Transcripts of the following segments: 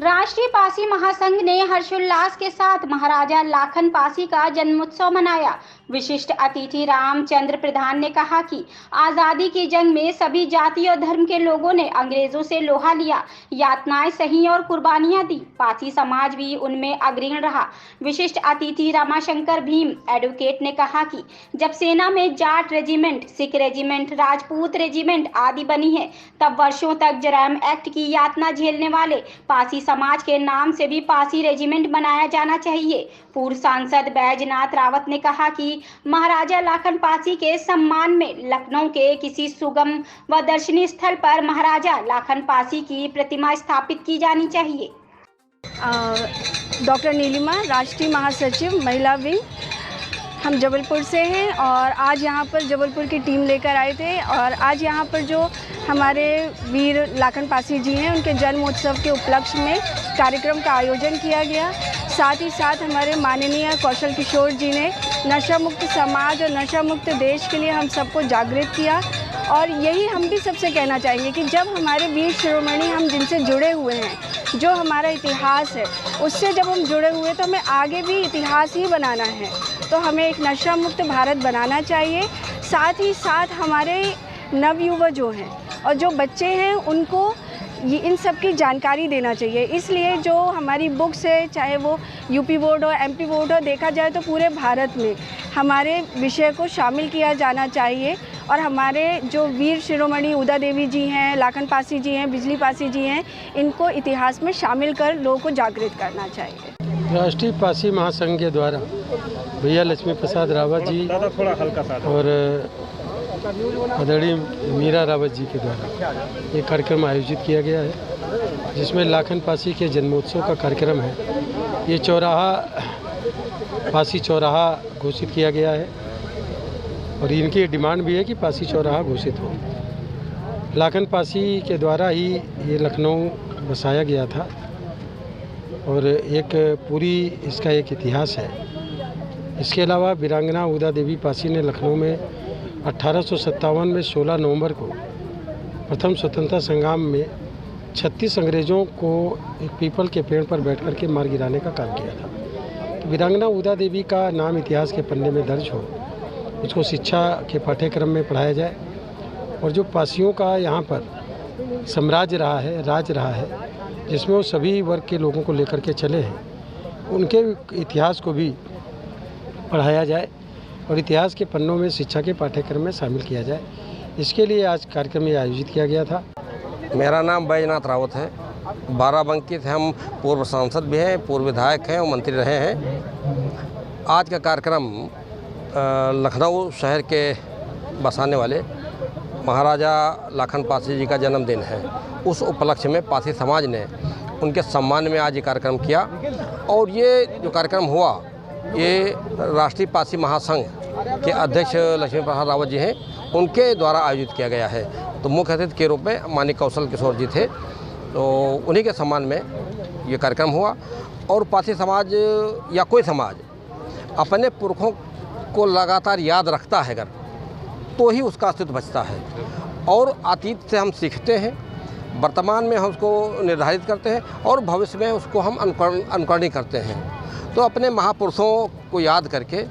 राष्ट्रीय पासी महासंघ ने हर्षोल्लास के साथ महाराजा लाखन पासी का जन्मोत्सव मनाया। विशिष्ट अतिथि रामचंद्र प्रधान ने कहा कि आजादी की जंग में सभी जाति और धर्म के लोगों ने अंग्रेजों से लोहा लिया, यातनाएं सही और कुर्बानियां दी। पासी समाज भी उनमें अग्रणी रहा। विशिष्ट अतिथि रमाशंकर भीम एडवोकेट ने कहा कि जब सेना में Jat regiment, Sikh regiment, Rajput regiment आदि बनी है, तब वर्षों तक जरैम एक्ट की यातना झेलने वाले पासी समाज के नाम से भी पासी रेजिमेंट बनाया जाना चाहिए। पूर्व सांसद बैजनाथ रावत ने कहा कि महाराजा लाखन पासी के सम्मान में लखनऊ के किसी सुगम व दर्शनीय स्थल पर महाराजा लाखन पासी की प्रतिमा स्थापित की जानी चाहिए। डॉक्टर नीलिमा, राष्ट्रीय महासचिव, महिला विंग, हम जबलपुर से हैं और आज यहाँ पर जबलपुर की टीम लेकर आए थे और आज यहाँ पर जो हमारे वीर लाखन पासी जी हैं, उनके जन्मोत्सव के उपलक्ष्य में कार्यक्रम का आयोजन किया गया। साथ ही साथ हमारे माननीय कौशल किशोर जी ने नशा मुक्त समाज और नशा मुक्त देश के लिए हम सबको जागृत किया। और यही हम भी सबसे कहना चाहेंगे कि जब हमारे वीर शिरोमणि, हम जिनसे जुड़े हुए हैं, जो हमारा इतिहास है, उससे जब हम जुड़े हुए तो हमें आगे भी इतिहास ही बनाना है। तो हमें एक नशा मुक्त भारत बनाना चाहिए। साथ ही साथ हमारे नवयुवा जो हैं और जो बच्चे हैं, उनको ये इन सब की जानकारी देना चाहिए। इसलिए जो हमारी बुक्स है, चाहे वो यूपी बोर्ड हो, एमपी बोर्ड हो, देखा जाए तो पूरे भारत में हमारे विषय को शामिल किया जाना चाहिए। और हमारे जो वीर शिरोमणि उदा देवी जी हैं, लाखन पासी जी हैं, बिजली पासी जी हैं, इनको इतिहास में शामिल कर लोगों को जागृत करना चाहिए। राष्ट्रीय पासी महासंघ के द्वारा भैया लक्ष्मी प्रसाद रावत जी और आदरणीय मीरा रावत जी के द्वारा ये कार्यक्रम आयोजित किया गया है, जिसमें लाखन पासी के जन्मोत्सव का कार्यक्रम है। ये चौराहा पासी चौराहा घोषित किया गया है और इनकी डिमांड भी है कि पासी चौराहा घोषित हो। लाखन पासी के द्वारा ही ये लखनऊ बसाया गया था और एक पूरी इसका एक इतिहास है। इसके अलावा वीरांगना उदा देवी पासी ने लखनऊ में 1857 में 16 नवंबर को प्रथम स्वतंत्रता संग्राम में 36 अंग्रेज़ों को एक पीपल के पेड़ पर बैठ कर के मार गिराने का काम किया था। तो वीरांगना उदा देवी का नाम इतिहास के पन्ने में दर्ज हो, उसको शिक्षा के पाठ्यक्रम में पढ़ाया जाए और जो पासियों का यहाँ पर साम्राज्य रहा है, राज रहा है, जिसमें वो सभी वर्ग के लोगों को लेकर के चले हैं, उनके इतिहास को भी पढ़ाया जाए और इतिहास के पन्नों में शिक्षा के पाठ्यक्रम में शामिल किया जाए। इसके लिए आज कार्यक्रम ये आयोजित किया गया था। मेरा नाम बैजनाथ रावत है, बाराबंकी से हम पूर्व सांसद भी हैं, पूर्व विधायक हैं और मंत्री रहे हैं। आज का कार्यक्रम लखनऊ शहर के बसाने वाले महाराजा लाखन पासी जी का जन्मदिन है। उस उपलक्ष्य में पासी समाज ने उनके सम्मान में आज ये कार्यक्रम किया और ये जो कार्यक्रम हुआ, ये राष्ट्रीय पासी महासंघ के अध्यक्ष लक्ष्मी प्रसाद रावत जी हैं, उनके द्वारा आयोजित किया गया है। तो मुख्य अतिथि के रूप में माननीय कौशल किशोर जी थे, तो उन्हीं के सम्मान में ये कार्यक्रम हुआ। और पासी समाज या कोई समाज अपने पुरखों को लगातार याद रखता है अगर, तो ही उसका अस्तित्व बचता है। और अतीत से हम सीखते हैं, वर्तमान में हम उसको निर्धारित करते हैं और भविष्य में उसको हम अनुकरण करते हैं। तो अपने महापुरुषों को याद करके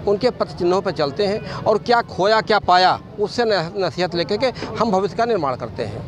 उनके पथ चिन्हों पर चलते हैं और क्या खोया क्या पाया, उससे नसीहत लेकर के हम भविष्य का निर्माण करते हैं।